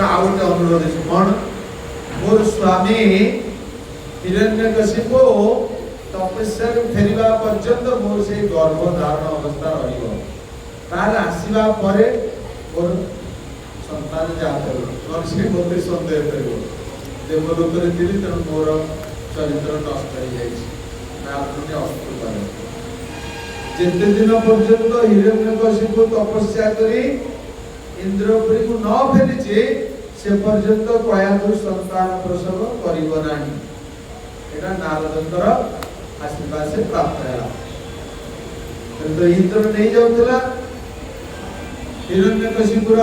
ଆଉ ଗୋଟେ ଅନୁରୋଧ ଅଛି କଣ ମୋର ସ୍ୱାମୀ ହିରଣ୍ୟକଶିପୁ ତପସ୍ୟାରୁ ଫେରିବା ପର୍ଯ୍ୟନ୍ତ ମୋର ସେଇ ଗର୍ଭ ଧାରଣ ଅବସ୍ଥା ରହିବ ତାହେଲେ ଆସିବା ପରେ ମୋର ସନ୍ତାନ ଜାତ ହେବ ସେ ମୋତେ ସନ୍ଦେହ କରିବ ଦେବଲୋକରେ ଥିଲି ତେଣୁ ମୋର ଚରିତ୍ର ନଷ୍ଟ ହେଇଯାଇଛି ଅସ୍ତୃପାର ଯେତେ ଦିନ ପର୍ଯ୍ୟନ୍ତ ହିରଣ୍ୟକଶିପୁ ତପସ୍ୟା କରି ଇନ୍ଦ୍ରପୁରୀକୁ ନ ଫେରିଛି ସେ ପର୍ଯ୍ୟନ୍ତ କୟାଧୁ ସନ୍ତାନ ପ୍ରସବ କରିବ ନାହିଁ ଏଟା ନାରଦଙ୍କର ଆଶୀର୍ବାଦ ସେ ପ୍ରାପ୍ତ ହେଲା କିନ୍ତୁ ଇନ୍ଦ୍ର ନେଇ ଯାଉଥିଲା ହିରଣ୍ୟକଶିପୁର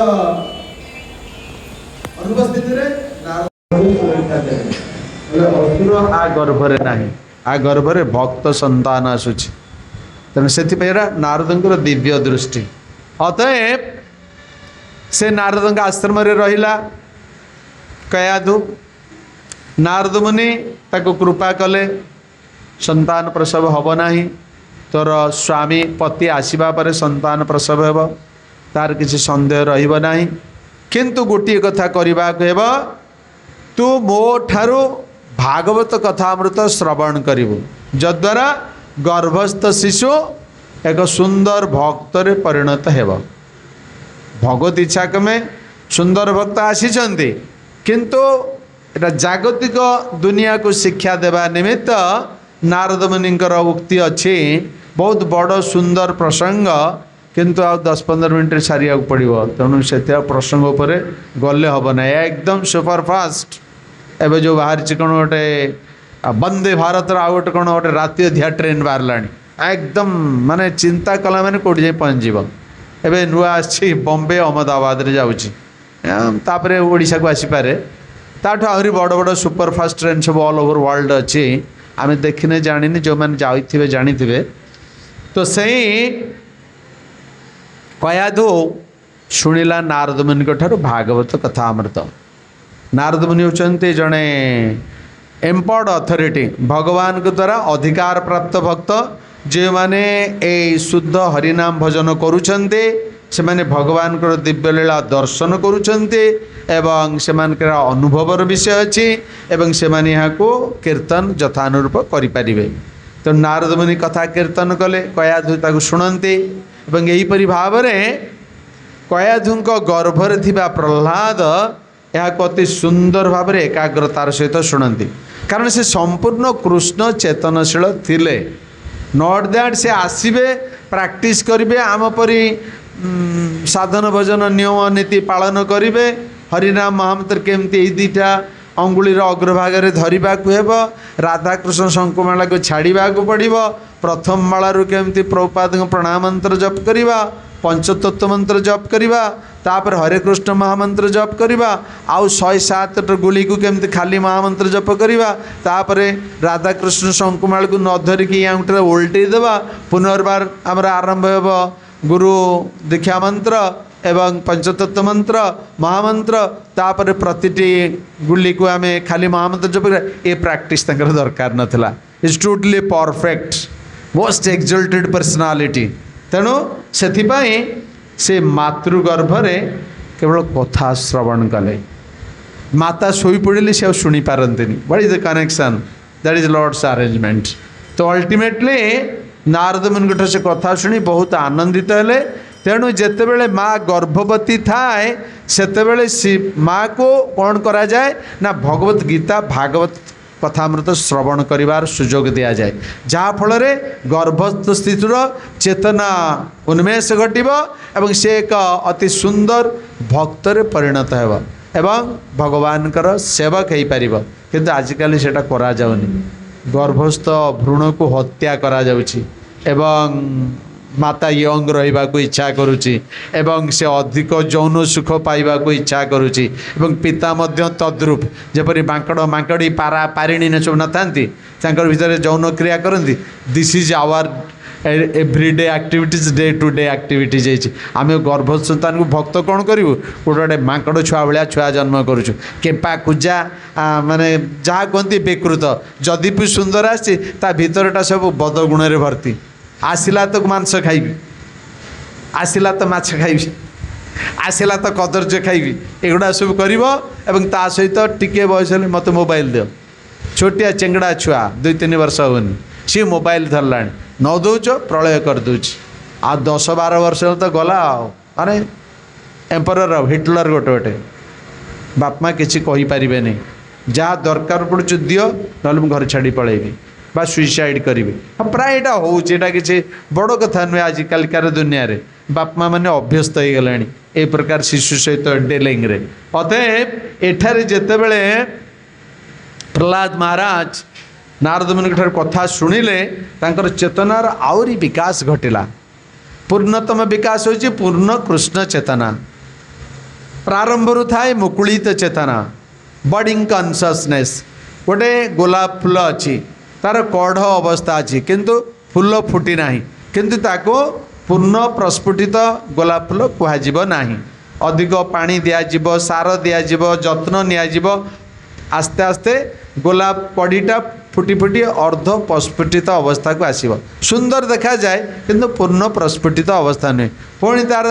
ଅନୁପସ୍ଥିତିରେ ନାରଦ ସୁରକ୍ଷା ଦେଲେ ଅସୁର ଆ ଗର୍ଭରେ ନାହିଁ आ गर्भरे भक्त संतान आसुची तेणु से नारदंकर दिव्य दृष्टि अतएव से नारद आश्रम रहिला कयाधु नारद मुनि ताको कृपा कले संतान प्रसव हब नाही तोर स्वामी पति आसीबा परे संतान प्रसव हेब तार किसी संदेह रहिब नाही किंतु गोटे कथा करबा को हेब तू मो ठारू भागवत कथामृत श्रवण करिबु जद्वारा गर्भस्थ शिशु एक सुंदर भक्तरे परिणत हेब भगवत इच्छा क्रमे सुंदर भक्त आसीचंती किंतु एटा जागतिक दुनिया को शिक्षा देवा निमित्त नारद मुनिंकर उक्ति अच्छी बहुत बड़ सुंदर प्रसंग किंतु आ 10-15 मिनट सारिया पड़ो तेणु से प्रसंग उपरे गले हम ना एकदम सुपरफास्ट एवं जो बाहर कौन गोटे वंदे भारत आउ गोटे कौन गोटे राति अधिया ट्रेन बाहर एकदम माने चिंता कला मैंने कौट जाए पहुँचब एवं नुआ आसी बॉम्बे अहमदाबाद रे जाऊँगी तापरे ओडिशा को आसीपारे ताठू आहरी बड़ बड़ सुपरफास्ट ट्रेन सब ऑल ओवर वर्ल्ड अच्छी आम देखने जानी जो मैंने जाइए जानी तो सही कयाधु शुणिला नारद मुनि ठारू भागवत कथामृत नारद मुनि होती जड़े एम्पावर्ड अथॉरिटी भगवान के द्वारा अधिकार प्राप्त भक्त जो मैंने शुद्ध हरिनाम भजन करुछन्ते से माने भगवान को दिव्य लीला दर्शन करुछन्ते एवं से अनुभवर विषय अच्छी एवं से माने यहाँ को कीर्तन यथानुरूप करें तो नारद मुनि कथा कीर्तन कले कयाधु ताकू शुणते एवं यहीपरि भाव में कयाधु गर्भरे थिबा प्रह्लाद यह अति सुंदर भाव में एकाग्रतार सहित शुणती कारण से संपूर्ण कृष्ण चेतनशील थिले नॉट दैट से आसबे प्रैक्टिस करेंगे आम परी साधन भजन नियम नीति पालन करेंगे हरिनाम महामंत्र केमती दुईटा अंगुलीर अग्रभागे धरवा को हेब राधाकृष्ण शंकुमाला को छाड़ा को पड़ो प्रथम मालू केमती प्रभुपाद प्रणाम मंत्र जप करवा पंचतत्व मंत्र जप करवा तापर हरे कृष्ण महामंत्र जप करवा आउ 107 गुली को केमती खाली महामंत्र जप करवा तापर राधाकृष्ण शंकुमाल को न धरिकी आंगुठे उल्टे देवा पुनर्बार आमर आरंभ हेब गुरु दीक्षा मंत्र एवं पंचतत्व मंत्र महामंत्र तापर प्रतिटी गुली को आम खाली महामंत्र जप कर ये प्रैक्टिस दरकार नाला is totally perfect most exalted personality तेणु से मातृगर्भरे केवल कथा श्रवण कले माता शोई पड़े से शुणी पारती what is the connection that is lord's arrangement तो अल्टीमेटली नारद मुनि से कथा शुणी बहुत आनंदित हेले तेणु जितेबले माँ गर्भवती थाए सेतेबले माँ को कौन करा जाए ना भगवत गीता भागवत कथामृत श्रवण करिवार सुजोग दिया जाए जहाँ फल गर्भस्थ स्थितिर चेतना उन्मेष घटव एवं से एक अति सुंदर भक्तरे परिणत हेब एवं भगवान सेवक हो पार किंतु आजिकल सेटा करा जाउनी गर्भस्थ भ्रूण को हत्या करा जाउची एवं माता यंग रहा को इच्छा करुच्ची एवं से अधिक यौन सुख पाइबा को इच्छा करुच्ची एवं पिता मध्य तद्रूप जपरी मांकड़ मांकड़ी पारा पारिणी ने सब नथांती तांकर भितर यौन क्रिया करती this is our everyday activities day to day activities आम गर्भस्थ संतान को भक्त कौन करूँ गोटे गोटे मांकड़ छुआ भाया छुआ जन्म करुचु केपा कुजा माने जहाँ कहती विकृत जदि भी सुंदर आसी भितरटा सब बदगुण भर्ती आसिला तो मांस खाइबी आसिला तो माछ खाइबी आसला तो कदर्य खाइबी एगुड़ा सब कर सहित टिके बयस मत मोबाइल दियो छोटिया चेंगड़ा छुआ 2-3 वर्ष होनी सी मोबाइल धरला न दौच प्रलय कर दूच आ 10-12 वर्ष तो गला माने एम्परर हिटलर गोटे गोटे बाप माँ किसी कहीपर नहीं जहाँ दरकार पड़ुच दियो ना घर छाड़ी पलैबी बा सुइसाइड करी हाँ प्राय यहाँ होटा किसी बड़ कथा नुहे आजिकलिकार दुनिया रे बाप माँ मैंने अभ्यस्त हो गला ए प्रकार शिशु सहित डेलिंग रे अतएव एठारे जेते बेले प्रहलाद महाराज नारद मुनि ठार कथा शुणिले तांकर चेतनार आउरी विकास घटिला पूर्णतम विकास होची पूर्ण कृष्ण चेतना प्रारंभरु थाए मुकुलित चेतना बडिंग कॉन्शियसनेस गोटे गोलाप फूल अच्छी तार कढ़ अवस्था अच्छी किंतु फूल फुटी ना किंतु ताको पूर्ण प्रस्फुटित गोलाप फूल कुहाजिब नाही अधिक पानी दियाजिब सार दियाजिब जत्न नियाजिब आस्ते आस्ते गोलाप कड़ीटा फुटी फुटी अर्ध प्रस्फुटित अवस्था को आसीब सुंदर देखा जाए किंतु पूर्ण प्रस्फुटित अवस्था नुहे पुणी तार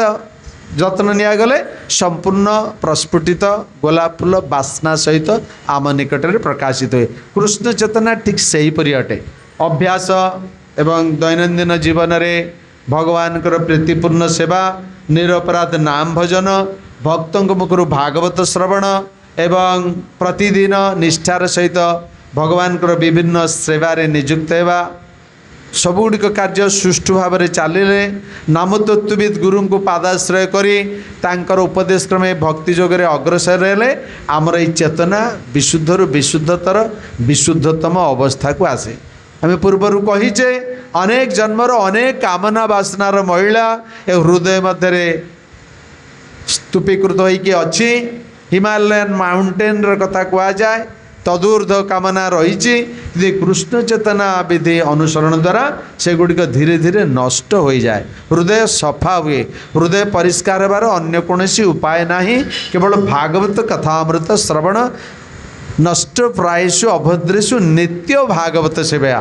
जत्न निगले संपूर्ण प्रस्फुटित गोलाप फूल बास्ना सहित आम निकट में प्रकाशित हुए कृष्ण चेतना ठीक से हीपरि अटे अभ्यास एवं दैनंदिन जीवन में भगवान प्रीतिपूर्ण सेवा निरपराध नाम भजन भक्तों मुखर भागवत श्रवण एवं प्रतिदिन निष्ठार सहित भगवान विभिन्न सेवारे नियुक्त होगा सबुଗୁଡ଼ିକ कार्य सुष्ठु भाव में चलिले नामतत्वविद गुरु को पादाश्रय करी तांकर उपदेश क्रमे भक्ति जोगरे अग्रसर हेले आमर ये चेतना विशुद्धरु विशुद्धतर विशुद्धतम अवस्था को आसे आम पूर्वर कहीचे अनेक जन्मर अनेक कामना वासनार महिला ए हृदय मध्य स्तूपीकृत होइकी अच्छी हिमालयन माउंटेन कथा कह जाए तदूर्ध कामना रही कृष्ण चेतना विधि अनुसरण द्वारा से गुड़िक धीरे धीरे नष्ट हो जाए हृदय सफा हुए हृदय परिष्कार होबार अन्य कौनसी उपाय नहीं केवल भागवत कथामृत श्रवण नष्ट प्रायसु अभद्रेषु नित्य भागवत सेवा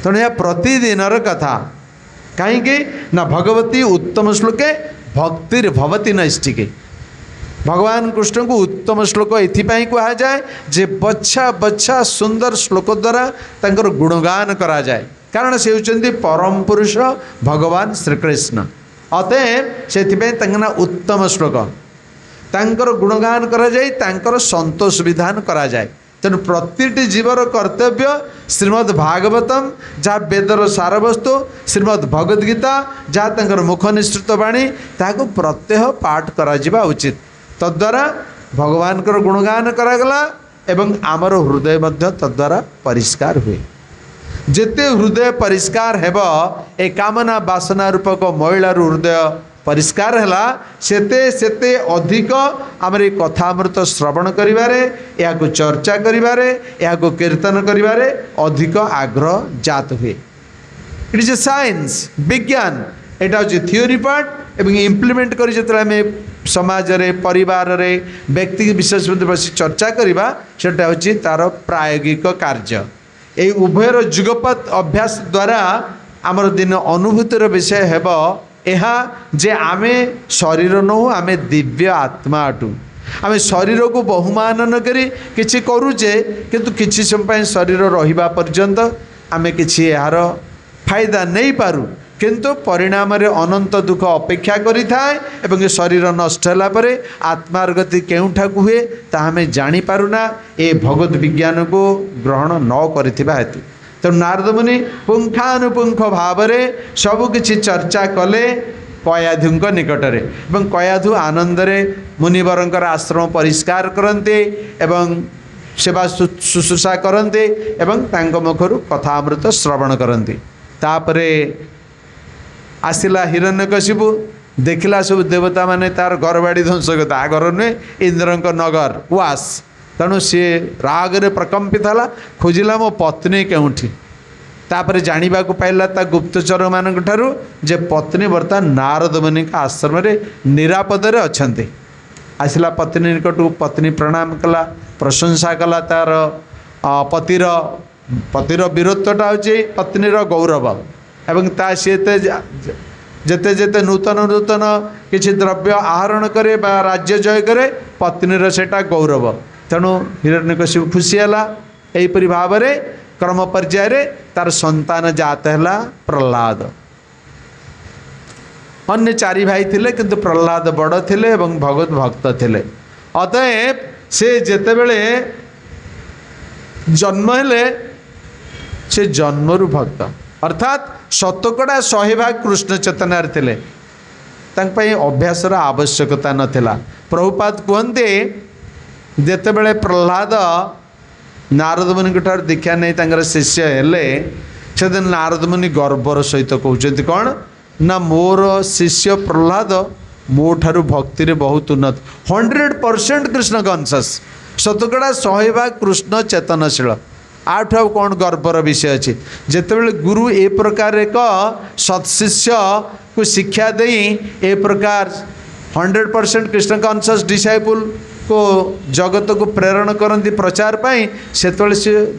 तेणु यह प्रतिदिनर कथा कहीं ना भगवती उत्तम श्लोके भक्तिर्भवती नैष्टिके भगवान कृष्ण को उत्तम श्लोक एथिपाई कहा जाए जे बच्छा बच्छा सुंदर श्लोक द्वारा तांकर गुणगान करा जाए कारण से होचंदी परम पुरुष भगवान श्रीकृष्ण अतएव से ना उत्तम श्लोक तांकर गुणगान करा जाए तांकर संतोष विधान करा जाए तेणु प्रतिटी जीवर कर्तव्य श्रीमद् भागवतम जहाँ वेदर सारवस्तु श्रीमद् भगवद्गीता जहाँ तांकर मुख निश्चित बाणी ताको प्रत्यह पाठ करा जिबा उचित तद्वारा भगवान को गुणगान करागला एवं आमर हृदय मध्य तद्वारा परिष्कार हुए जेते हृदय परिष्कार हेब ए कामना वासना रूपक महिलार हृदय परिष्कार हैला सेते सेते अधिक आमर कथामृत श्रवण करिवारे या को चर्चा करिवारे या को कीर्तन करिवारे अधिक आग्रह जात हुए इट इज ए साइंस विज्ञान एटा हूँ थियोरी पार्ट एवं इम्प्लीमेंट कर जो समाज रे परिवार रे व्यक्ति विशेष बस चर्चा करवा सेटा हूँ तार प्रायोगिक कार्य ये उभयर जुगपत अभ्यास द्वारा आमर दिन अनुभूतिर विषय हेब एहा जे आमे शरीर नहु आमे दिव्य आत्मा अटू आम शरीर को बहुमान न करी किछि करूचे किंतु किछि समय शरीर रहिबा पर्यंत आमे किछि यार फायदा नहीं पारू किंतु परिणाम रे अनंत दुख अपेक्षा करि थाए एवं शरीर नष्ट होला परे आत्मार गति केउठा को हुए ता हमें जानी पारुना ए भगवत विज्ञान को ग्रहण न करिथिबा हेतु तो नारद मुनि पुंखानुपुंख भाव में सबकि चर्चा कले कयाधु निकटरे एवं कयाधु आनंदरे मुनिवरंकर आश्रम परिष्कार करते एवं सेवा शुश्रूषा करते एवं तांक मुखरु कथामृत श्रवण करते तापरे आसिला हिरण्यकशिपु देखिला सब देवता माने तार घर बाड़ी ध्वंस करता घर नुहे इंद्रंक नगर वास तेणु सी रागरे प्रकम्पित है खोजिला मो पत्नी केउठी तापर जानिबा को पाइला ता गुप्तचर मानक ठारू जे पत्नी बर्तमान नारद मुनि आश्रम रे निरापद रे अछंते आसिला पत्नी निकट पत्नी प्रणाम कला प्रशंसा कला तार पतिर वीरत्वटा हूँ पत्नीर गौरव एवं ता सी जेते जेते नूतन नूतन किसी द्रव्य आहरण करे बा राज्य जय करे पत्नीर सेटा गौरव तेणु हिरण्यकशिपु खुशी है। यहीपरि भाव में क्रम पर्यायर तार संतान जात है प्रहलाद। अन्य चारि भाई थिले किंतु प्रहलाद बड़ थिले एवं भगवत भक्त थिले। अतएव से जेतेबेले जन्म हेले से जन्मरु भक्त अर्थात शतकड़ा 100 भाग कृष्ण चेतनार थिले। तांक पई अभ्यासर आवश्यकता नथिला। प्रभुपाद कहते जेतेबेले प्रहलाद नारद मुनि ठार दीक्षा नहीं तांकर शिष्य हेले से दिन नारद मुनि गर्वर सहित कहते कौन ना मोर शिष्य प्रहलाद मो ठारू भक्ति रे बहुत उन्नत 100% कृष्ण कॉन्शियस शतकड़ा 100 भाग कृष्ण चेतनशील आठ कौन गर्वर विषय अच्छी जितेबले गुरु ए प्रकार एक सत्शिष्य को शिक्षा दे ए प्रकार 100% कृष्ण कॉन्शियस डिसाइपल को जगत को प्रेरण करती प्रचार पाई से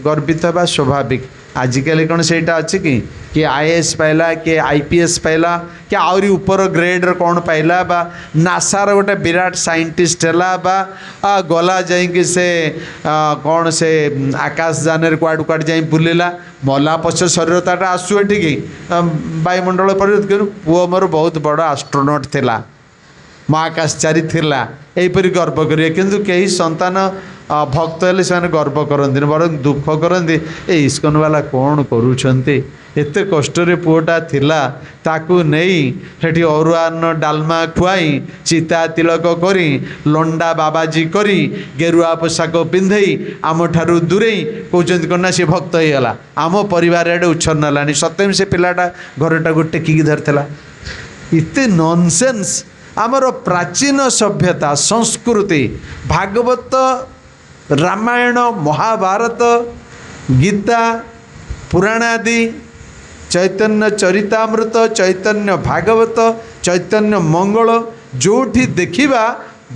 गर्वित हवा स्वाभाविक। आजिकल कौन से अच्छी कि आईएएस पाइला कि आईपीएस पाइला कि आहरी ऊपर ग्रेड कौन पाइला बा नासार गोटे विराट साइंटिस्ट है गला जाइए से कौन से आकाश जान कुआड़ कुआड़ जा बुलिला मला पछ शरीरता आसू एठिकी वायुमंडल पर पुओ मोर बहुत बड़ एस्ट्रोनॉट थिला महाकाशचारी थिला यहीपरि गर्व करिए किंतु कई संतान भक्त हेले से गर्व करती बरं दुख करती ए इस्कन वाला कौन करुँच एत कष्ट पुओटा थिला ताकू नहीं सेठी अरुआन्न डालमा खुआई चिता तिलक करी लंडा बाबाजी करी गेरुआ पोशाक पिंधई आम ठारू दूरे कहते कौन सी भक्त हो गला आम परिवार आड़े उच्छन्न है सत्य से पिलाटा घरटा को टेकिकी धरला इते नॉनसेंस। आमर प्राचीन सभ्यता संस्कृति भागवत रामायण महाभारत गीता पुराण आदि चैतन्य चरितामृत चैतन्य भागवत चैतन्य मंगल जोठी देखिबा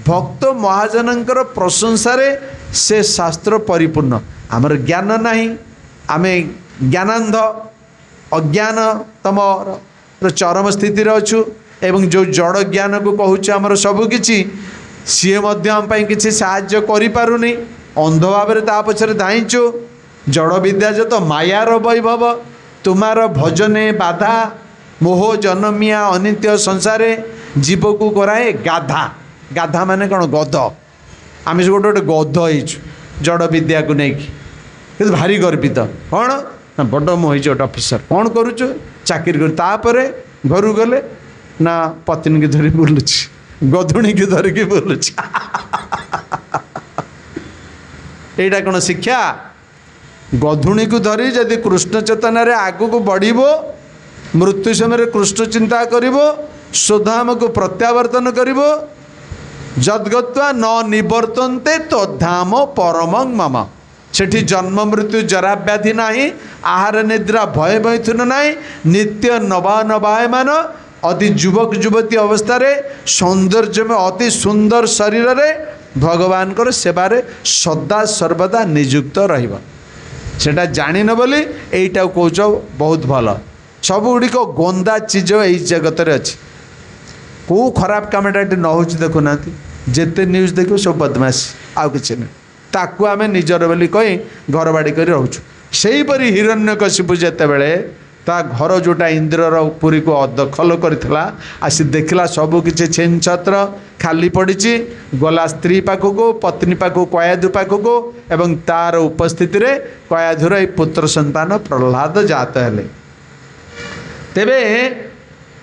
भक्त महाजनकर प्रशंसारे से शास्त्र परिपूर्ण आमर ज्ञान नाही आमे ज्ञानांध अज्ञान तम चरम स्थिति अच्छु एवं जो जड़ ज्ञान को कहूँ आमर सबकि सी कि साहाय्य करें अंध भाव ता पछरे धाइचु जड़ विद्या जो तो मायार वैभव तुमार भजने बाधा मोह जन्मिया अनित्य संसारे जीव को कराए गाधा गाधा माने कौन गध आम से गोटे गोटे गध हो जड़ विद्या को लेकिन भारी गर्वित कौन ना बड़ मुझे गोटे अफिसर कौन करुचु चाकरी कर घर गले ना पत्नी की धरी बुलुची गधुणी की धरिकी बुलुची एटा कौन शिक्षा गधुणी को धरी जदि कृष्ण चेतन आगू को बढ़ो मृत्यु समय कृष्ण चिंता करिवो स्वधाम को प्रत्यावर्तन करिवो जद्गत्वा न निवर्तन्ते तद्धाम परमं मम सेठी जन्म मृत्यु जरा व्याधि नाही आहार निद्रा भय मैथुन नाही नित्य नवा नवायमान अति युवक युवती अवस्था सौंदर्य में अति सुंदर शरीर रे भगवान को सेवारे सदा सर्वदा नियुक्त रहिबा सेटा जानिन बोली एटा कौच बहुत भल सब गुड़िक गंदा चीज यही जगत रे अच्छी को खराब कामटा न हो देखुना जिते न्यूज देखो सब बदमाशी आउ कि नहीं ताकू आम निजर बोली कही घर बाड़ी कर रोचु से हिरण्यकशिपु जेते बेले ता घर जोटा इंद्रर पुरी को दखल करथिला आसी देखला सब किछि छेन छत्र खाली पड़ी गला स्त्री पाखक पत्नी पाखक कयाधु पाखक एवं तार उपस्थिति रे कयाधुर पुत्र संतान प्रहलाद जात हेले। तेबे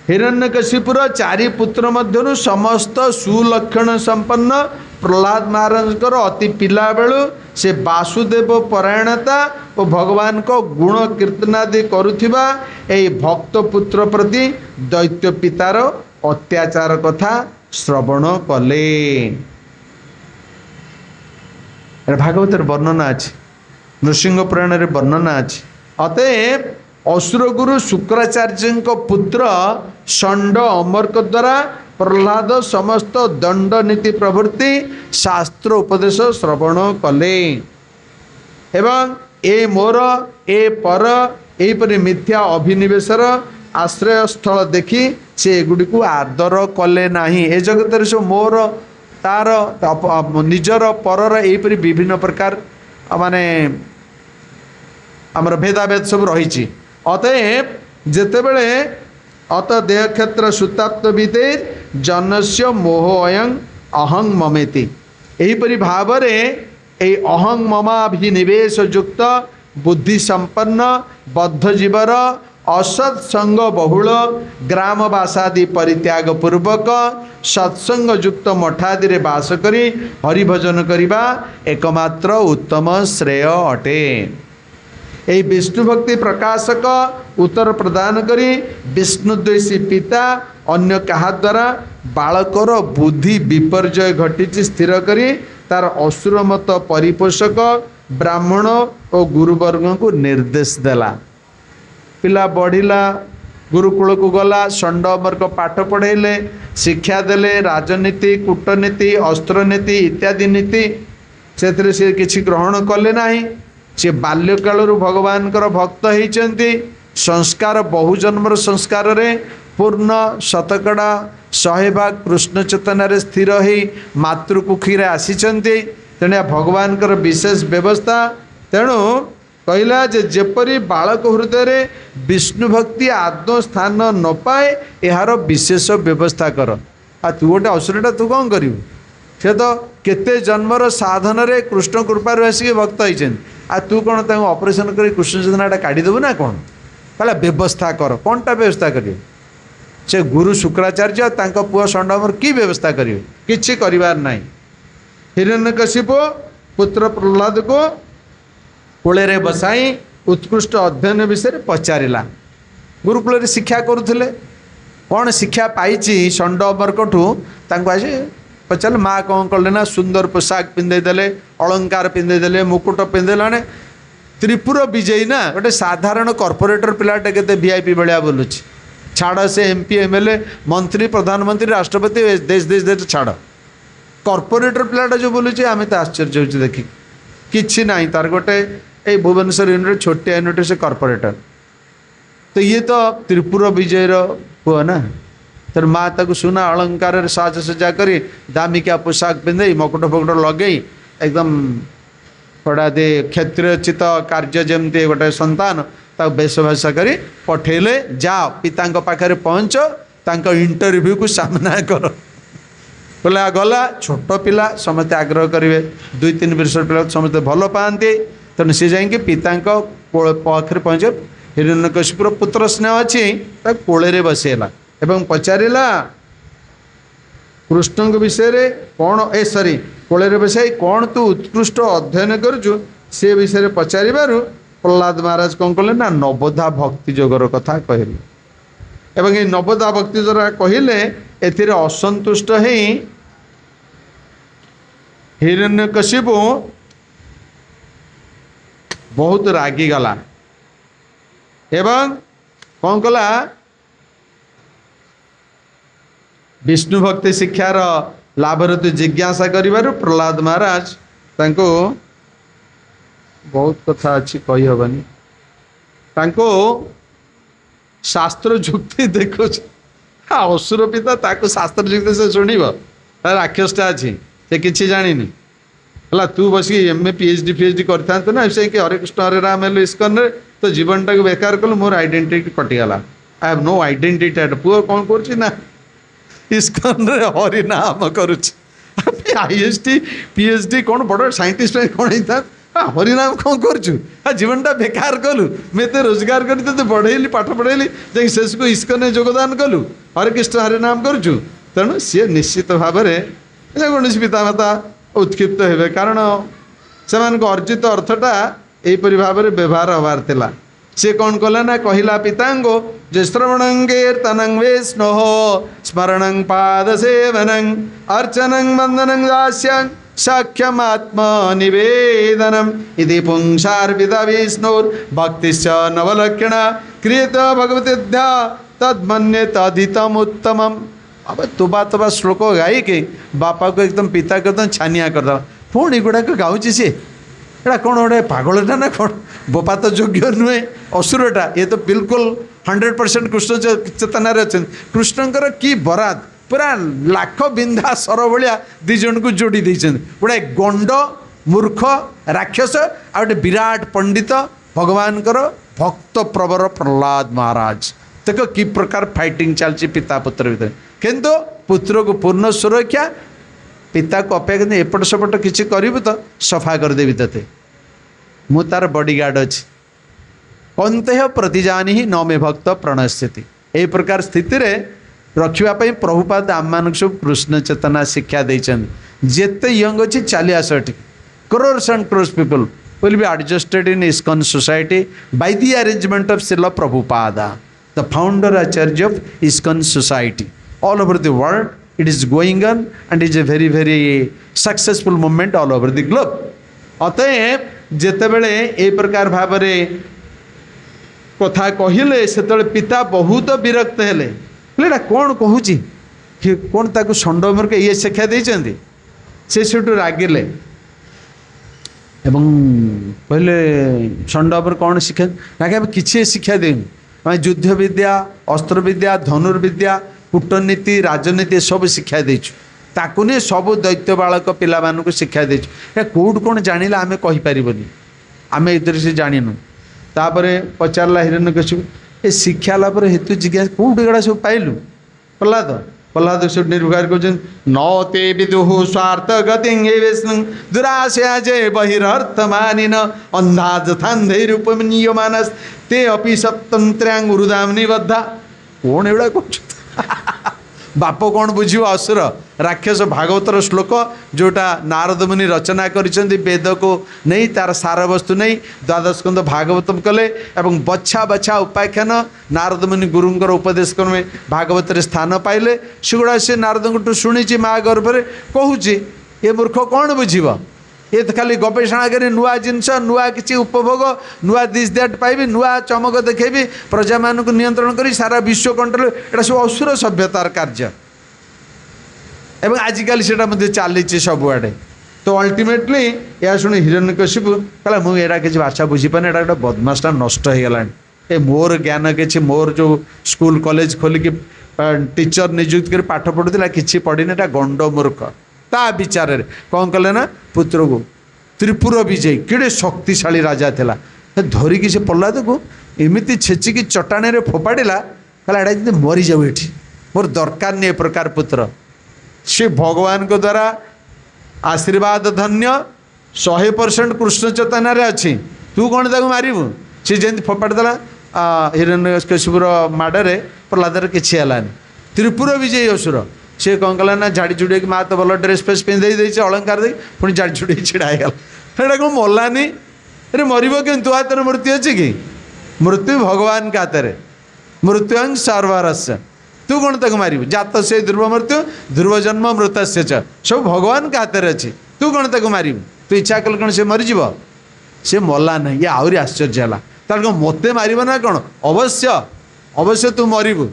हिरण्यकशिपुर 4 पुत्र मध्यनु समस्त सुलक्षण संपन्न प्रहलाद महाराज अति पिला बेलू से वासुदेव परायणता और भगवान को गुण कीर्तनादि करुथिबा एई भक्त पुत्र प्रति दैत्य पितार अत्याचार कथा श्रवण कले। भागवत वर्णना अछि नृसिंह पुराण रे वर्णना अछि। अतएव असुरगुरु शुक्राचार्य पुत्र षंड अमर्क द्वारा प्रहलाद समस्त दंड नीति प्रवृत्ति शास्त्र उपदेश श्रवण कले एवं ए मोर ए पर एपरि मिथ्या अभिनिवेशर आश्रयस्थल देखि से एगुड़ी को आदर कले नाही। ए जगत सब मोर तार निजर परर यहीपरि विभिन्न प्रकार माने आमर भेदाभेद सब रही। अतएव जेतेबेले अत देह क्षेत्र सुताप्त बीते जनस्य मोह अयं अहं ममेति। एहीपरि भाव रे ए अहं ममाभिनिवेश युक्त बुद्धि संपन्न बद्ध जीवर असत्संग बहुल ग्रामवासादि परित्याग पूर्वक सत्संग युक्त मठादि रे वास करी हरिभजन करिबा एकमात्र उत्तम श्रेय अटे। यही विष्णु भक्ति प्रकाशक उत्तर प्रदान करी विष्णुद्वेषी पिता अन्य कहा द्वारा बालकर बुद्धि विपर्जय घटी स्थिर करी तार असुर मत परिपोषक ब्राह्मण और गुरुवर्ग को निर्देश देला। पिला बढ़िला गुरुकुल को गला षंडवर्ग पाठ पढ़ेले शिक्षा देले राजनीति कूटनीति अस्त्रनीति इत्यादि नीति से किसी ग्रहण कले नाही। से बाल्यकाल भगवान भक्त होती संस्कार बहुजन्मर संस्कार रे पूर्ण शतकड़ा 100 भाग कृष्ण चेतना रे स्थिर ही मातृकुखी रे आसीचंती। तेणु भगवान विशेष व्यवस्था। तेणु कहला जे जेपरी बालक हृदय रे विष्णु भक्ति आदौ स्थान न पाए यार विशेष व्यवस्था कर। आ तू गोटे असुरटा तू कौन करू? से तो केते जन्मर साधन रे कृष्ण कृपार आसिक भक्त होती। आ तू कौन तांको ऑपरेशन कर कृष्ण चेतनाटा काढ़ीदेबू ना कौन? कहला व्यवस्था कर। कौनटा व्यवस्था करियो? से गुरु शुक्राचार्य तांको पुआ षंडवर की व्यवस्था करियो? किछि करिवार नाही। हिरण्यकशिपु पुत्र प्रहलाद को कोले रे बसाई उत्कृष्ट अध्ययन विषय पचारिला। गुरुकुल रे शिक्षा करुथिले कौन शिक्षा पाइछि षंडवर्गठू तांको आसी पचार माँ कौन कले ना सुंदर पोशाक पिंधेदेले अलंकार पिंधेदेले मुकुट पिंधेलाने त्रिपुर विजयी ना गोटे साधारण कॉर्पोरेटर पिलाटे के वीआईपी भाया बोलुची। छाड़ से एमपी एमएलए मंत्री प्रधानमंत्री राष्ट्रपति देश देश देश छाड़ कॉर्पोरेटर पिलाटा जो बोलुची आम तो आश्चर्य हो देखी कि ना तार गोटे ये भुवनेश्वर यूनिट छोटिया यूनिट से कॉर्पोरेटर। तो ये तो त्रिपुर विजयर पुआ ना। तर माँ ताको सुना अलंकार साज सजा करी दामिका पोशाक पिंधे मकुट फकुट लगे एकदम थोड़ा दे क्षत्रियोचित कार्य जमती गोटे संतान ताको वेशभाषा करी पठेले जाओ पिता पाखे पहुँच तांको इंटरव्यू को सामना कर। बोला गला छोट पिला समस्ते आग्रह करेंगे 2-3 वर्ष पिला समस्ते भल पाती। तेणु सी जा पिता पाखे पहुँचे हिरण्यकशिपुर पुत्र स्नेह अच्छी कोले बसैला एवं पचारिला कृष्ण विषय रे कौन ए सॉरी कोले बसाई कौन तू उत्कृष्ट अध्ययन करुचु से विषय पचारिबारु प्रहलाद महाराज कौन कले ना नवधा भक्ति जोगर कथा कहले। एवं ये नवधा भक्ति द्वारा कहले एथिरे असंतुष्ट ही हिरण्यकशिपु बहुत रागी गला एवं कौन कला विष्णु भक्ति शिक्षार लाभ ऋतु जिज्ञासा करिबारु प्रहलाद महाराज तांको बहुत कथा अच्छी कही हबनी तांको शास्त्र जुक्ति देखो असुर पिता ताको शास्त्र जुक्ति से शुणव राक्षसटा अच्छी से किसी जानी है तू बस एमए पीएचडी करता ना से कि हरे कृष्ण हरे राम हेल्लो इस्कन रे तो जीवन टाक बेकार कलु मोर आइडेंटिटी कटिगला। आई हैव नो आइडेंटिटी पुओ कौन कर ना इस्कन रे हरि नाम करुच्ची आईएसटी पीएचडी कौन बड़ साइंटिस्ट कौन होता हरि नाम कौन करुचु जीवनटा बेकार कलु मैं रोजगार कर तो बढ़ेली पाठ पढ़ेली जा शेष को इस्कन योगदान कलु हरे कृष्ण हरे नाम करुचु। तेणु सी निश्चित भाव में कौन पितामाता उत्क्षिप्त हे कारण से अर्जित अर्थटा यहीपरि भाव में व्यवहार हबार थिला। सी कौन कला ना कहला पितांगो जे श्रवणं कीर्तनं वैष्णो स्मरणं पाद सेवनं अर्चनं वंदनं दास्यं साख्यमात्म निवेदनम इति पुंसार्पिता विष्णुर भक्तिश्च नवलक्षणा क्रियत भगवतीध्या तद्मन्ये तदितम उत्तमम। अब तुबा श्लोक गाई के बापा को एकदम पिता को एकदम छानिया करदा पुणी गुड़ाक गाँची सी एटा कौन गोटे पागलटा ना कौन बोपा तो योग्य नुहे असुरटा ये तो बिल्कुल 100% कृष्ण चेतनार अच्छे कृष्णकर कि बराद पूरा लाख बिंधा सर भाया दिज को जोड़ी गोटे गंड मूर्ख राक्षस आ गोटे विराट पंडित भगवान भक्त प्रवर प्रहलाद महाराज देख कि प्रकार फाइटिंग चलती पिता पुत्र भीतर किंतु पुत्र को पूर्ण सुरक्षा पिता को अपेक्षा एपट सेपट किसी करू तो सफा करदेवी ते मु तार बॉडीगार्ड अच्छी कंते प्रतिजानी ही न मे भक्त प्रणश्यति यही प्रकार स्थिति रे रखापी प्रभुपाद आम मान सब कृष्ण चेतना शिक्षा देते जिते यंग अच्छी चली आस crores and crores people will be adjusted in ISKCON society by the arrangement of Srila Prabhupada, the founder Acharya of ISKCON society. All over the world it is going on and is a very very successful movement all over the globe. अतएव जेतेबेले ए प्रकार भाव कथा कहले से पिता बहुत विरक्त हेले बोले कौन कहूँ कौन ताकू षंड मूर्ख ये शिक्षा देते से सेठू रागिले एवं कहले षंड पर कौन शिक्षा ना किसी शिक्षा देनी युद्ध विद्या अस्त्र विद्या धनुर्विद्या कूटनीति राजनीति सब शिक्षा देचु ताकू नहीं सब दैत्य बालक पिला शिक्षा देचु कौट कौन जानिला आमे कहीपरबनी आमे इधर से जानिनु तापर पचारा हिरण्यकशिपु ए शिक्षा लाभ हेतु जिज्ञासा कौट एगुड़ा सब पाइलु प्रहलाद से निर्विकार कहते नौते विदुः स्वार्थ गति विष्णु दुराशया जय बहिर्थ मानिन अंधाधैरुपमीय मानस ते अपि सप्तंत्र्यांग उरुदाम निबद्धा कौन एगुड़ा कह बाप कौन बुझिव असुर राक्षस भागवतर श्लोक जोटा नारद मुनि रचना करिसेंती वेद को नहीं तार सार वस्तु नहीं द्वादश स्कंद भागवतम कले एवं बछा बछा उपाख्यान नारद मुनि गुरुंकर उपदेश क्रमे भागवत स्थान पाइले सेगुड़ा से नारद शुणी माँ गर्भरे कहूँ ये मूर्ख कौन बुझिव ये तो खाली गवेषणा करी नुआ जिनस नुआ किसी उपभोग नुआ दिस दैट पाइबी नुआ चमक देखेबी प्रजा मान को नियंत्रण करी सारा विश्व कंट्रोल एटा सब असुर सभ्यतार कार्य एवं आजिकल सेटा मध्य चली सबुआडे तो अल्टीमेटली या शुणी हिरण्यकशिपु कहला मुझे किसी भाषा बुझीपारे एटा गोटे बदमाशटा नष्ट हो गलानी ए मोर ज्ञान किसी मोर जो स्कूल कॉलेज खोलिकी टीचर नियुक्त कर पाठ पढ़ुला किसी पढ़ीनी एटा गंड मूर्ख ता विचार कौन कले ना पुत्र को त्रिपुर विजय केड़े शक्तिशाली राजा थिला धरिकी से प्रहलाद को एमती छेचिकी चटाणी फोपाड़ा कहला एटा मरी जाऊ ये मोर दरकार नहीं ए प्रकार पुत्र से भगवान को द्वारा आशीर्वाद धन्य 100% कृष्ण चेतना अच्छी तू कौन ताको मारू सी जमी फोपाड़ी देला हिरण्यकशिपुर माड़े प्रहलादर किसी है त्रिपुर विजय असुर सी कौन कला ना झाड़ी झुड़ी माँ तो भल ड्रेस फ्रेस पिंधे देती अलंकार दे पुणी झाड़ी झुड़ी छिड़ाईगला एटा कौन मलानी अरे मरब कि तू हाथ में मृत्यु अच्छी कि मृत्यु भगवान के हाथ में मृत्युंग सर्वरस्य तू कौन तक मारू जात से ध्रुव मृत्यु ध्रुव जन्म मृत से सब भगवान के हाथ में अच्छी तू कौन तक मारू तू इच्छा कल कौन से मरीज सी मला ना ये आहरी आश्चर्य है तार कौन मत मार ना कौन अवश्य अवश्य तू मरबू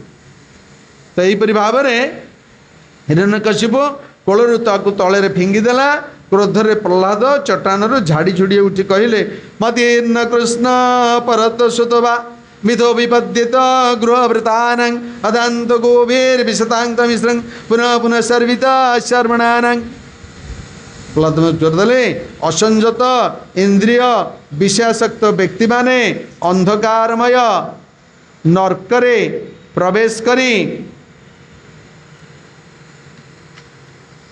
तो यहीपरि भाव में हिरण्यकशिपु कोलरू ताकू तले फिंगिदेला क्रोधरे प्रहलाद चट्टाणरू झाड़ी झुड़ी उठी कहले मतीर्ण कृष्ण परत सुतवा मिथो विपद्यत गृहवृतान अदांत गोभीर विशतांग मिश्रं पुनः पुनः सर्विता शर्मणानां प्रहलाद में उत्तर देले असंजत इंद्रिय विषयासक्त व्यक्ति माने अंधकारमय नर्करे प्रवेश करी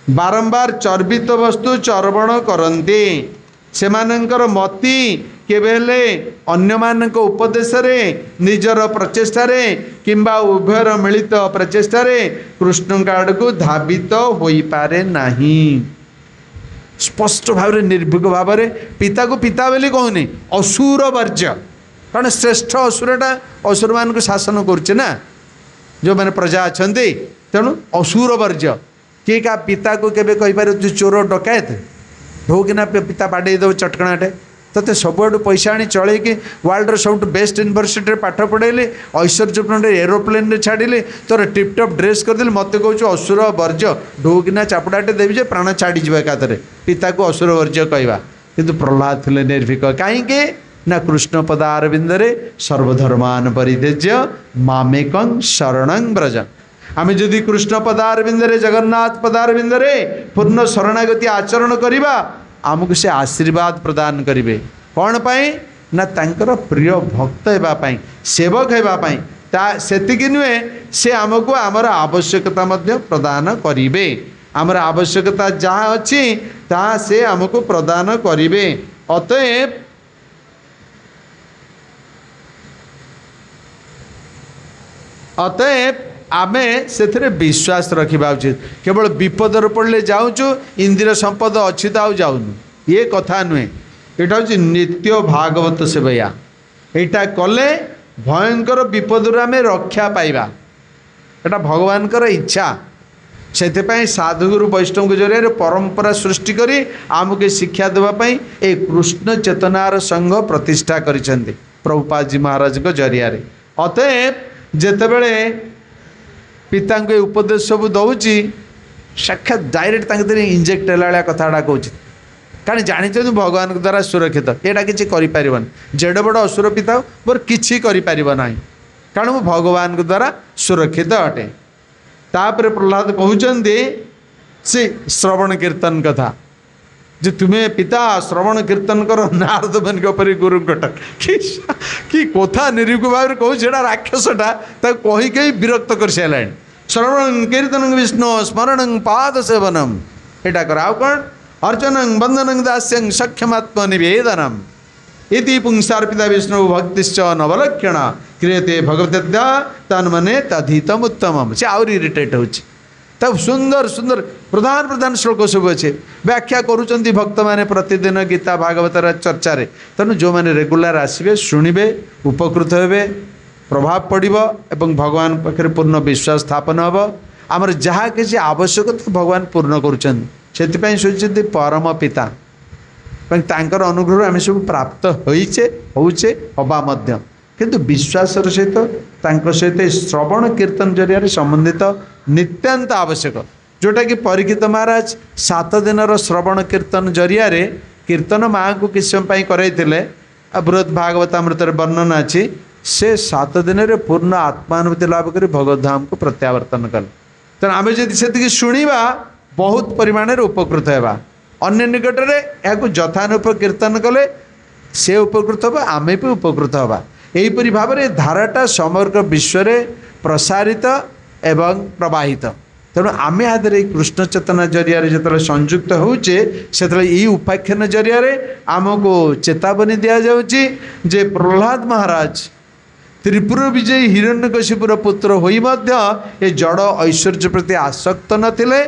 बारंबार चर्बित वस्तु चर्वण करती से मति केबेले अन्य मानक उपदेश निजर प्रचेष्टा किंबा उभयर मिलित प्रचेष्टा कृष्ण आड़ को धावित हो पारे नहीं स्पष्ट भाव निर्भीक भाव पिता को पिता बोली कहूनी असुर वर्ज्य कारण श्रेष्ठ असुरटा असुर मान को शासन करुचे जो मैंने प्रजा अच्छा तेणु असुर वर्ज्य किए क्या पिता को केबे कहीपर तू चोर डकायत हो कि ना पिता बाड़े दे चटकणाटे ते सबुआड़ पैसा आनी चलैकी वर्ल्डर सब बेस्ट यूनिवर्सिटी पाठ पढ़ेली ऐश्वर्यपूर्ण एरोप्लेन छाड़िली तोर टिपटप ड्रेस करदेली मत कहूँ असुर वर्ज्य ढोकिना चापुड़ाटे देवी जे प्राण छाड़ीज एकाथरे पिता को असुर वर्ज्य कहवा किंतु प्रहलाद थे निर्भीक कहीं ना कृष्ण पदारविंदरे सर्वधर्मान परित्यज्य मामेकं शरणं व्रज। आमे जदि कृष्ण पदारविंदरे जगन्नाथ पदारविंदरे पूर्ण शरणागति आचरण करिबा आमको से आशीर्वाद प्रदान करिवे। कौन पाई ना तांकर प्रिय भक्त हेबा पाई सेवक हेबा पाई सेतिकी नुहे से आमको आमर आवश्यकता मध्य प्रदान करिवे। आमर आवश्यकता जहाँ अच्छी ता से आमको प्रदान करिवे। अतएव आमे से विश्वास रखा उचित। केवल विपदर पड़े जाऊँ इंद्रिय संपद अच्छी तो जाऊनु ये कथा नुहे। यहाँ हूँ नित्य भागवत सेवया यहाँ कले भयंकर विपदर आम रक्षा पाइबा एटा भगवान इच्छा। से साधुगुरु वैष्णव के जरिए परंपरा सृष्टि करी आमके शिक्षा देवाई ए कृष्ण चेतनार संघ प्रतिष्ठा करिसेंती प्रभुपाद जी महाराज को जरिया। अतएव जेतेबेले पिता को उपदेश सब दौची साक्षात डायरेक्ट इंजेक्ट है कथाटा कौच कारण जानी भगवान द्वारा सुरक्षित यहाँ किसी कर जेड बड़ असुर पिता मोर किसी करना कारण मु भगवान द्वारा सुरक्षित अटे। तापर प्रहलाद कहते से श्रवण कीर्तन कथा जे तुम्हें पिता श्रवण कीर्तन करो नारद मन के ऊपर गुरु कि कथा निरीकु भाव में कहूँ राक्षसटा कही कही विरक्त कर सारे। श्रवण कीर्तन विष्णु स्मरण पाद सेवनम यहाँ कर आउ कौन अर्चनं बंदनं दास्यं सख्यमात्म निवेदनम इति पुंसार्पिता विष्णु भक्तिश्च नवलक्षण क्रियते भगवद्या तन्मने तदितम उत्तमम। से आउरी इरिटेट होछि तब सुंदर सुंदर प्रधान प्रधान श्लोक सब अच्छे व्याख्या करुँच भक्त मैंने प्रतिदिन गीता भागवतर चर्चा तेणु जो मैंने रेगुलर आसबे शुणवे उपकृत हे प्रभाव पड़ो एवं भगवान पाखे पूर्ण विश्वास स्थापन हम आमर जहाँ किसी आवश्यकता भगवान पूर्ण करुँचे परम पिता तांकर अनुग्रह आम सब प्राप्त होचे हवा मध्य किंतु विश्वासर सहित सहित श्रवण कीर्तन जरिया संबंधित नित्यांत आवश्यक जोटा कि परीक्षित महाराज 7 दिन श्रवण कीर्तन जरिया कीर्तन माँ को किस समय कराइले बृहद भागवतामृत वर्णन अच्छी से 7 दिन रे पूर्ण आत्मानुभूति लाभ कर भगवत धाम को प्रत्यावर्तन कले। तेणु आम जब से शुणा बहुत परिमाण उपकृत होगा अन्य निकट में यहाँ यथानुप कीर्तन कले से उपकृत होगा आम भी उपकृत होगा। यहीपरि भाव में धाराटा समग्र विश्व प्रसारित एवं प्रवाहित। तेणु आम आदि कृष्ण चेतना जरिया जो संयुक्त होचे से उपाख्यान जरिया आमको चेतावनी दि जाऊँगी जे प्रहलाद महाराज त्रिपुर विजयी हिरण्यकशिपुर पुत्र होई मध्य ए जड़ ऐश्वर्य प्रति आसक्त नथिले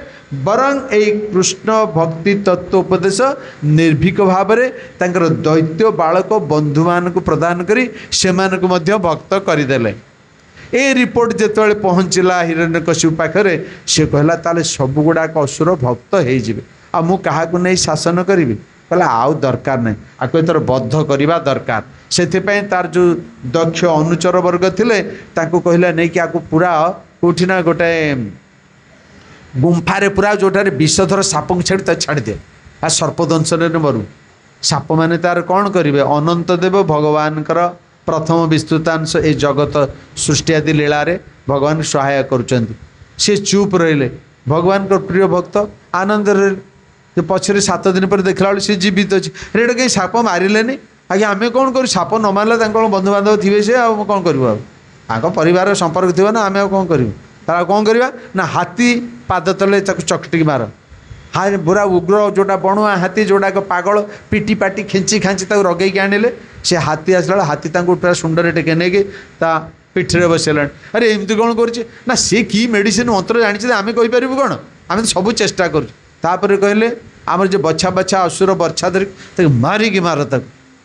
बरं ए कृष्ण भक्ति तत्वोपदेश निर्भीक भाव में तांकर दैत्य बालक बंधु मान को प्रदान करी सेमान को मध्य भक्त करदेले। ए रिपोर्ट जिते पहुँचला हिरण्यकशिपु पाखरे से कहला ताले सब गुड़ाक असुर भक्त हो आ मु क्या नहीं शासन करी कहला आउ दरकार नहीं आपको एथर बद्ध करवा दरकार से तार जो दक्ष अनुचर वर्ग थिले ताको कहला नहीं कि आपको पूरा कौटिना गोटे गुंफारे पूरा जोटारे विषधर साप छाड़ी छाड़ी दे आ सर्पदंशन मरु साप मैंने तार कौन करेंगे अनंत देव भगवान प्रथम विस्तृतांश ए जगत सृष्टि आदि लीला रे भगवान सहाय करुँच सी चुप रहिले भगवान को प्रिय भक्त आनंद रहे पछरे 7 दिन पर देखला सी जीवित अच्छे रेट कहीं साप मारे आज्ञा आम कौन कर साप न मारे बंधु बांधव थे से कौन कर परिवार संपर्क थी ना आम कौन करूँ तार कौन करवा ना हाथी पाद तले चकटिक मार हाँ पूरा उग्र जोटा बणुआ हाथी जोटा पागल पिटी पाटी खेची खाँची रगेक आणिले से हाथी आसला हाथी पूरा सुंडर टेके नहीं पिठरे बसला अरे एमती कौन कर सी कि मेडिसिन मंत्र जानी आम कहीपर कौन आम तो सब चेष्टा कर कहले आम जो बछा बछा असुर बर्छा धरिक मारिकी मार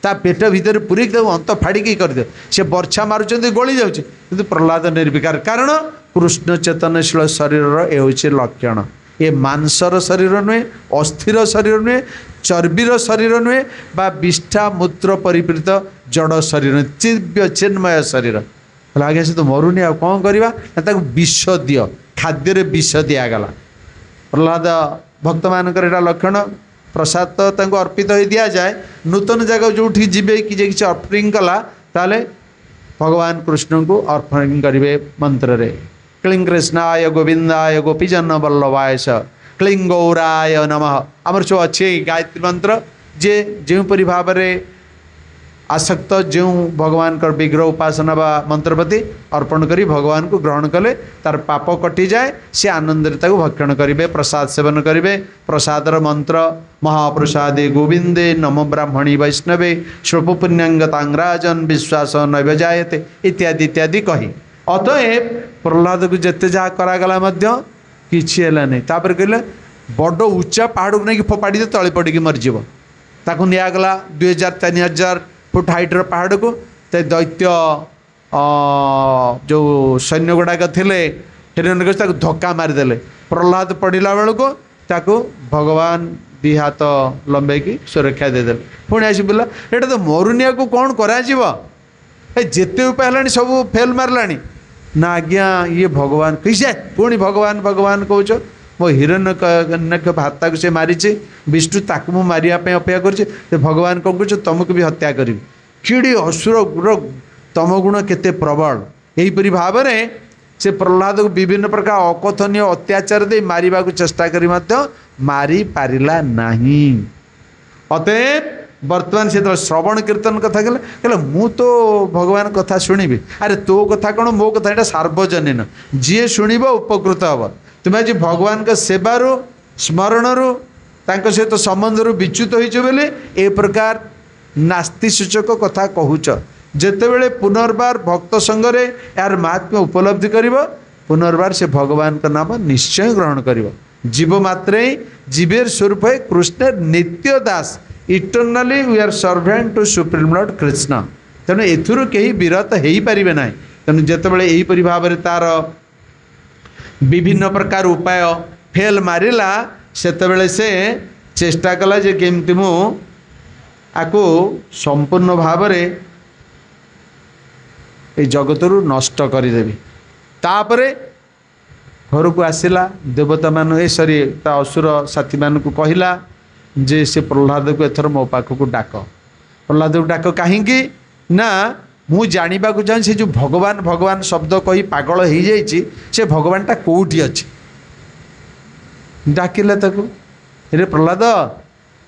ता पेट भीतर पूरी अंत फाड़ी कर दे से बर्छा मारुंच गली जाऊँच कि प्रहलाद निर्विकार कारण कृष्ण चेतनशील शरीर ये हूँ लक्षण ये मांसर शरीर नुहे अस्थिर शरीर नुहे चर्बीर शरीर नुहे बा विष्ठा मूत्र परिपीड़ित जड़ शरीर चिव्य चिन्मय शरीर आगे से तो मरुनी आ कौन करवा विष दियो खाद्य विष दिगला प्रहलाद भक्त मान लक्षण प्रसाद तो तांको अर्पित हो दिया जाए नूतन जगह जो जीवे कि जे किसी अर्पिंग कला ताले भगवान कृष्ण को अर्पण करेंगे मंत्र रे क्लीं कृष्णाय गोविंदाय गोपीजन वल्लभाय स क्लीं गौराय नमः आमर जो अच्छे गायत्री मंत्र जे जोपरी भाव में आसक्त जो भगवान का विग्रह उपासना बा मंत्रपति अर्पण करी भगवान को ग्रहण कले तार पाप कटि जाए सी आनंदता को भक्षण करेंगे प्रसाद सेवन करेंगे प्रसादर मंत्र महाप्रसादे गोविंदे नमो ब्राह्मणी वैष्णवे स्वल्प पुण्यंगतांगराजन विश्वास नैव जायते इत्यादि इत्यादि कही अतएव प्रहलाद को जिते जहाँ करागला किसी है नहीं तापर कहले बड़ उच्चा पहाड़ को नहीं फोपाड़ी दे तले पड़ी मरीज ताकू निगला 2000-3000 फुट हाइटर पहाड़ को ते दैत्य जो सैन्य गुड़ाक थे हिरण्यकशिपु ताकू धक्का मारिदेले प्रहलाद पड़ा बेलू ताकू भगवान दी हाथ लंबे सुरक्षा देदेले पुणी आसी बोला एटा तो मरुनिया को कौन करते उपाय है सब फेल मारला ना आज्ञा ये भगवान कैसे पुणी भगवान भगवान कौच मो हिरण्यक भाता को से मारी विष्णु ताकू मु मारिया अपेक्षा कर भगवान कौन कह तुमको भी हत्या करी कि असुर तम गुण केते प्रबल यहीपरि भाव में से प्रहलाद को विभिन्न प्रकार अकथनीय अत्याचार दे मारिबा को चेष्टा करी मारी पारिला नहीं अतएव वर्तमान से श्रवण कीर्तन कथा कहले मु तो भगवान कथा शुणिबी अरे तो कथा कौन मो कथा यहाँ सार्वजनीन जी शुणव उपकृत हम तुम्हें आज भगवान का सेवारू स्मरणरू सहित संबंध विच्युत होले ए प्रकार नास्ति सूचक कथा कहूच जितेबले पुनर्बार भक्त संगरे यार महात्म्य उपलब्धि करिवो पुनर्बार से भगवान का नाम निश्चय ग्रहण करिवो जीव मात्रे जीवेर स्वरूप है कृष्ण नित्य दास eternally we are servant to supreme lord Krishna तेणु एथुरु कहीं विरत हो पारे ना तेणु जितेबले यहीपरि भाव में तार विभिन्न प्रकार उपाय फेल मारिला सेतेबेले से चेष्टा कला जे केमती मु आकु संपूर्ण भाव में ये जगतरू नष्ट करदेवी तापरे घर को आसला देवता मान सरी ता असुर साथी मान को कहला जे से प्रहलाद को एथर मो पाख को डाक प्रहलाद को डाक कहीं ना मु जानिबा को चाहे से जो भगवान भगवान शब्द कही पागल हो जाइए से भगवानटा कौटी अच्छे डाकिला ताको रे प्रहलाद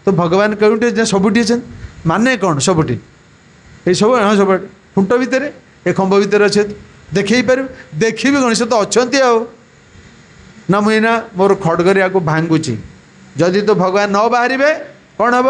तो भगवान कौटे सबुठी अच्छे माने कौन सबुठी ये सब हाँ सब खुंट भितर ए खंभ भितर अच्छे देखे पार देखी कौन से तो अच्छा ना मुझे मोर खड़गर या भांगुची जदि तो भगवान न बाहर कौन हम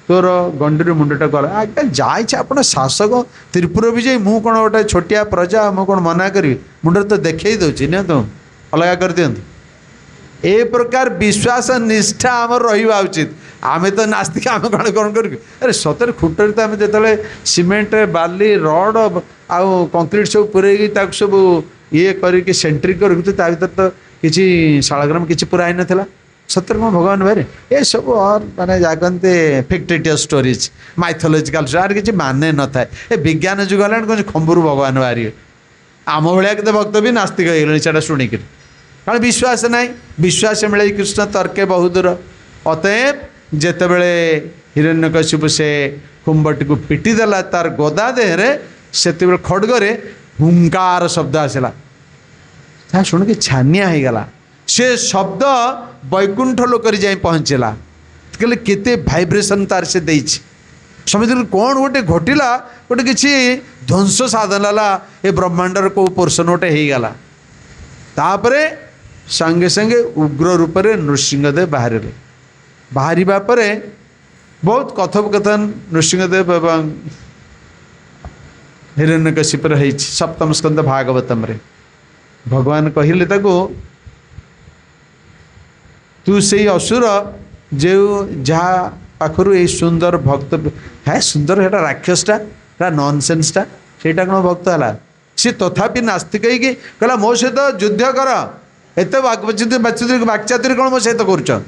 तोर गंडी मुंडटा कल आज्ञा जाए आप शासक त्रिपुर विजय मु कौन गोटे छोटिया प्रजा मु कौन मना करी मुंडे तो देखई दूसरी ना तुम अलग कर दिखती ए प्रकार विश्वास निष्ठा आम रहा उचित आमे तो नास्तिक आम कौन कौन कर अरे सतरे खुंटर तो आम जो सीमेंट बाली रड आउ कंक्रीट सब पूरे सब ये करके सेंट्रिक कर तो किसी शालग्राम किसी पूरा आई नाला सतर कौन भगवान बारे ये सब और माने जागते फिक्टिटियस स्टोरीज माइथोलॉजिकल आर किसी माने न था ए विज्ञान जुग है कौन खंबरू भगवान बाहर आम भाया के भक्त भी नास्तिक हो गले से शुणिक कारण विश्वास ना विश्वास मिले कृष्ण तर्के बहुत दूर अतएव जितेबले हिरण्यकशिपु से कुंभटी को पिटिदेला तार गदा देहरे से खड़गरे हुंकार शब्द आसला शुण कि छानिया हो गला से शब्द वैकुंठ लोक जाए पहुँचला कहले केते भाइब्रेशन तार से देछि समझ कौन गोटे घटिला गोटे किसी ध्वंस साधन ये ब्रह्मांडर को पोर्सन गोटे हो गला तापरे संगे संगे उग्र रूप से नृसिंहदेव बाहर पर बहुत कथोपकथन नृसिंहदेव एवं हिरण्यकशिपुर है सप्तम स्कंद भागवतम रे भगवान कहले ताको तू से असुर जो जहाँ पाखर ये सुंदर भक्त है सुंदर है राक्षसटा नॉनसेंसटा सेटा कौन भक्त है सी तथापि नास्तिक कहला मो सहित युद्ध कर एत वाक्चातुरी कौन मो सहित कर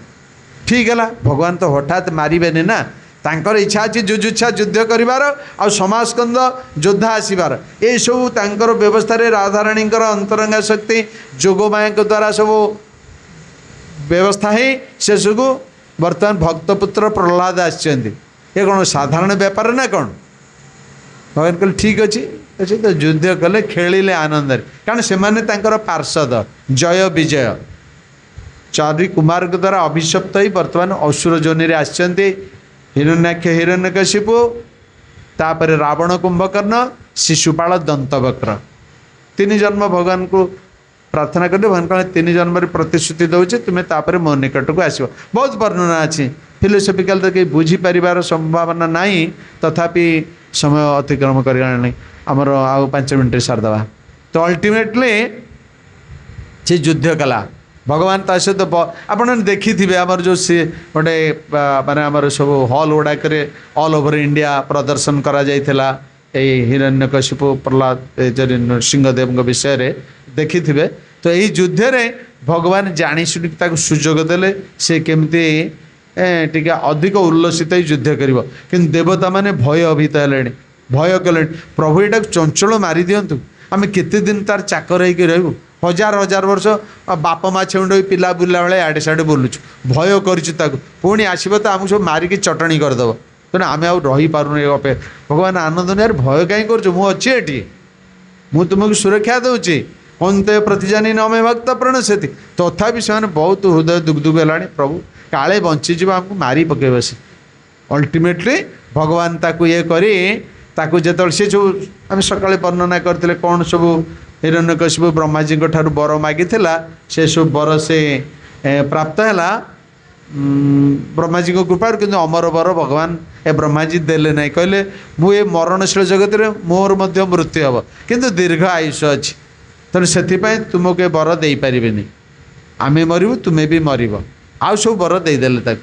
ठीक है भगवान तो हठात मारे ना तांकर इच्छा अच्छी जुजुच्छा युद्ध करार आ समास्कंद योद्धा आसबार ये सब तांकर व्यवस्था राधाराणी अंतरंगा शक्ति जोगमाया द्वारा सब व्यवस्था ही से सब बर्तमान भक्तपुत्र प्रहलाद आसछन्ति ये कौन साधारण व्यापार ना कौन भगवान कहले ठीक अच्छे अच्छे तो युद्ध कले खेलिले आनंद कारण से पार्षद जय विजय चारि कुमार के द्वारा अभिशप्त ही वर्तमान असुर जोनि रे आसछन्ति हिरण्याक्ष हिरण्यकशिपु तापर रावण कुंभकर्ण शिशुपाल दंतवक्र तीन जन्म भगवान को प्रार्थना कर भगवान कहे तीन जन्म प्रतिश्रुति दौचे तुम्हें तापर मो निकट को आसो बहुत वर्णना अच्छी फिलोसफिकाल तो कहीं बुझीपार संभावना नहीं तथापि समय अतिक्रम कर आमर आउ 5 मिनट सारदे तो अल्टीमेटली से युद्ध कला भगवान ता सहित आप देखी थे आमर जो सी गोटे माने आमर सब हल गुड़ाक ऑल ओवर इंडिया प्रदर्शन करा जाइथिला हिरण्यकशिपु प्रहलाद नृसिंहदेव विषय रे देखी थे तो यही युद्ध रे भगवान जानी शुणी सुजोग देले से केमती टी अधिक उल्लसित युद्ध कर देवता माने भय अभित है भय कले प्रभु यहाँ चंचल मारी दिंतु आम केते दिन तार चाकर होकर रहू हजार हजार वर्ष बाप माँ छेउंड पिला बुला बेले आड़े साड़े बोलुचु भय कर पुणी आसब तो आमको सब मारिकी चटणी करदेव तेना आम रही पारुनी अपेक्षा भगवान आनंद यार भय कहीं कर मु तुमको सुरक्षा दूची अंत प्रतिजानी न मे भक्त प्रणश्यति तथापि से बहुत हृदय दुग्धुग है प्रभु काले बंचीज आमको मारी पकड़ से अल्टीमेटली भगवान ताकू ये करी ताकू जो सी जो आम सकाଳେ वर्णना करते कौन सब हिरण्यकशिपु ब्रह्माजी ठार बर मागी से सब बर से प्राप्त है ब्रह्माजी कृपा कि अमर बर भगवान ए ब्रह्माजी देले ना कहले मुझे मरणशील जगत में मोर मध्य मृत्यु हम किंतु दीर्घ आयुष अच्छी तेणु से तुमको बर दे पारे आमे मरबू तुम्हें भी मरब आउ सब बर देदेले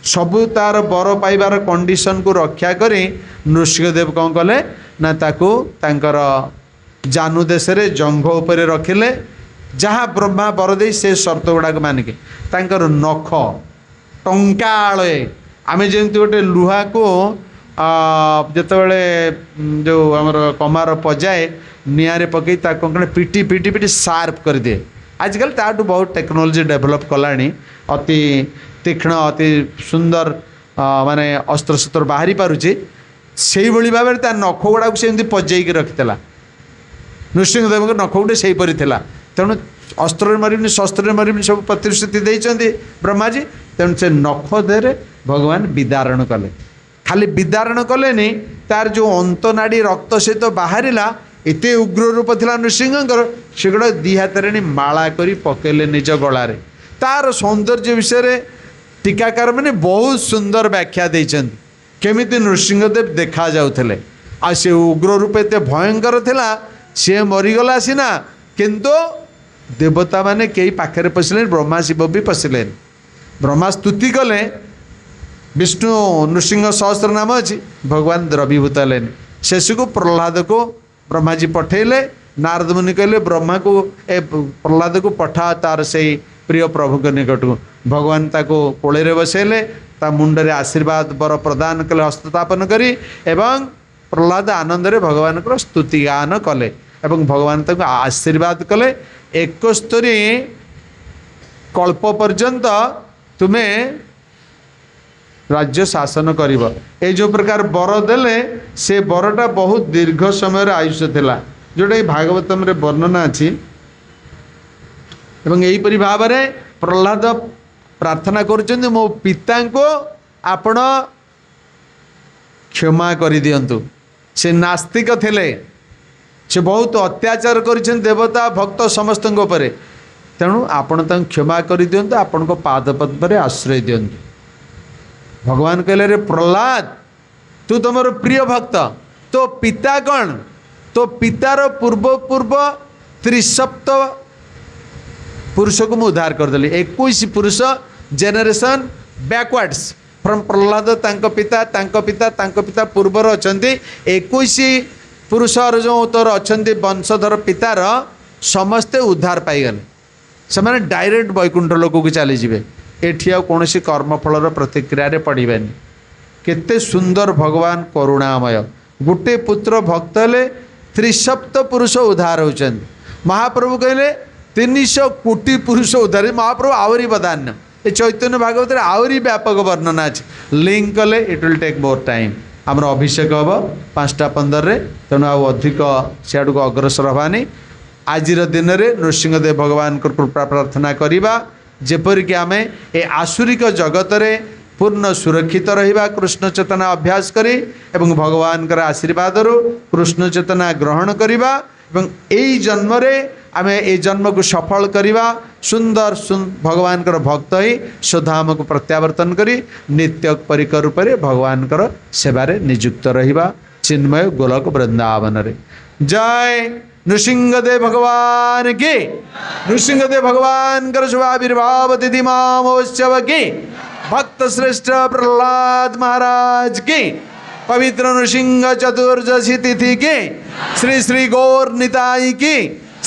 सबू तार बर पाइबार कंडीशन को रक्षा करी नृसिंहदेव कौन कले ना ताकू तांकर जानू देश रे जंघ उपरे रखिले जहाँ ब्रह्मा बर दे से शर्त गुड़ाक मानिके तांकर नख टंकाळे आमे जेमती गोटे लुहा को जितेबाला जो आमर कमार पजाए निआरे पकई कौन पिटी पिटी पिटी सार्प कर दिए आजकल ताठू बहुत टेक्नोलोजी डेभलप कलानी अति तीक्ष्ण अति सुंदर माने अस्त्र शस्त्र बाहरी पारुची से भाव में तार नख गुड़ाक से पजेक रखिला नृसिंहदेव नख गुटे से तेणु अस्त्र मरबनी शस्त्र मरबनी सब प्रतिश्रुति देते ब्रह्माजी तेणु से नख देहरे भगवान विदारण कले खाली विदारण कले तार जो अंतनाड़ी रक्त से तो बाहरिला एते उग्र रूप थिला नृसिंहकर से गुड़ा दी हाथ माला करी पकेले निज गलारे तार सौंदर्य विषय टीकाकार मैंने बहुत सुंदर व्याख्या देते केमिति नृसिंहदेव देखा जाउथले आ से उग्र रूप एते भयंकर थिला सी मरीगला सीना किंतु देवता माने कई पाखे पशिले ब्रह्मा शिव भी पशिले ब्रह्मा स्तुति कले विष्णु नृसिंह सहस्र नाम अच्छी भगवान द्रवीभूत हेले शेष को प्रहलाद को ब्रह्माजी पठेले नारद मुनि कहले ब्रह्मा को ए प्रहलाद को पठा तार से प्रिय प्रभु के निकट को भगवान ताको कोले बसैले ता मुंडरे आशीर्वाद बर प्रदान कले हस्तस्थापन करी एवं प्रहलाद आनंद रे भगवान को स्तुति गान कले एवं भगवान ताको आशीर्वाद कले 71 कल्प पर्यंत तुम्हें राज्य शासन करिब ए जो प्रकार बर देले से बरटा बहुत दीर्घ समय आयुष थिला जोटा भागवतम रे वर्णना अछि एवं एहीपरि भाव में प्रहलाद प्रार्थना करुछन्ति मो पिता को आपण क्षमा कर दियंतु से नास्तिक थिले से बहुत अत्याचार करिछन देवता भक्त समस्त उपरे तेणु आपण तांको क्षमा कर दियंतु आपण को पाद पद्म रे आश्रय दियंतु भगवान कहले रे प्रहलाद तू तुमर प्रिय भक्त तो पिता कौन तो पितार पूर्व पूर्व 37 पुरुष को मुझे उद्धार करदेली 21 पुरुष जेनेरेशन बैकवर्ड्स फ्रॉम प्रहलाद तांको पिता पूर्वर अछंती 21 पुरुष जो तोर अछंती वंशधर पितार समस्ते उद्धार पाईगले से मैंने डायरेक्ट वैकुंठ लोक को चली जाए एठी आ कौन कर्मफल प्रतिक्रिया पड़ेनि केते सुंदर भगवान करुणामय गोटे पुत्र भक्त हेले 37 पुरुष उद्धार होचंदी महाप्रभु कहले 300 कोटी पुरुष उद्धार महाप्रभु आवरी बदान्य ए चैतन्य भागवत आहरी व्यापक वर्णना अच्छे लिंक कले it will take more time आमर अभिषेक हम 5:15 तेणु अधिक सियाड़ को अग्रसर हवानी आज दिन में नृसिंहदेव भगवान को कृपा प्रार्थना करवा जेपरिक आम ए आसुरिक जगत रे पूर्ण सुरक्षित रहिबा कृष्ण चेतना अभ्यास करी एवं भगवान कर आशीर्वाद कृष्ण चेतना ग्रहण करवा एवं यही जन्म रे आम ए जन्म को सफल करवा सुंदर भगवान कर भक्त ही स्वधाम को प्रत्यावर्तन करी नित्य परिकर रूप से भगवान कर सेवारे नियुक्त रहिबा चिन्मय गोलक वृंदावन रे। जय नृसिंहदेव भगवान की नृसिंहदेव भगवान कर शुभाविर्भाव तिथि महोत्सव की भक्त श्रेष्ठ प्रहलाद महाराज की पवित्र नृसिंह चतुर्दशी तिथि की श्री श्री गौर निताई की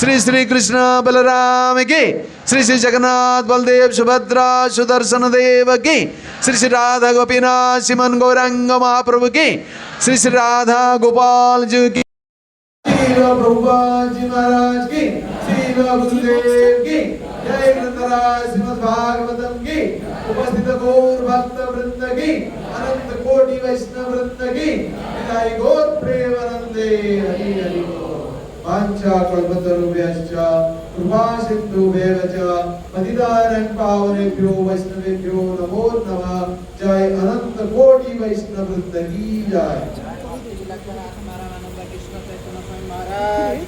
श्री श्री कृष्ण बलराम की श्री श्री जगन्नाथ बलदेव सुभद्रा सुदर्शन देव की श्री श्री राधा गोपीनाथ सिमन गौरांग महाप्रभु की श्री श्री राधा गोपाल जी की प्रभुपाद जी महाराज की श्री गुरुदेव की जय ग्रंथराज श्रीमद् भागवतम की उपस्थित गौर भक्त वृंद की अनंत कोटि वैष्णव वृंद की विदाई गौर प्रेमानंदे हरि हरि वाञ्छा कल्पतरुभ्यश्च कृपा सिन्धुभ्यः च पतितानां पावनेभ्यो वैष्णवेभ्यो नमो नमः। जय अनंत कोटि वैष्णव वृंद की जय।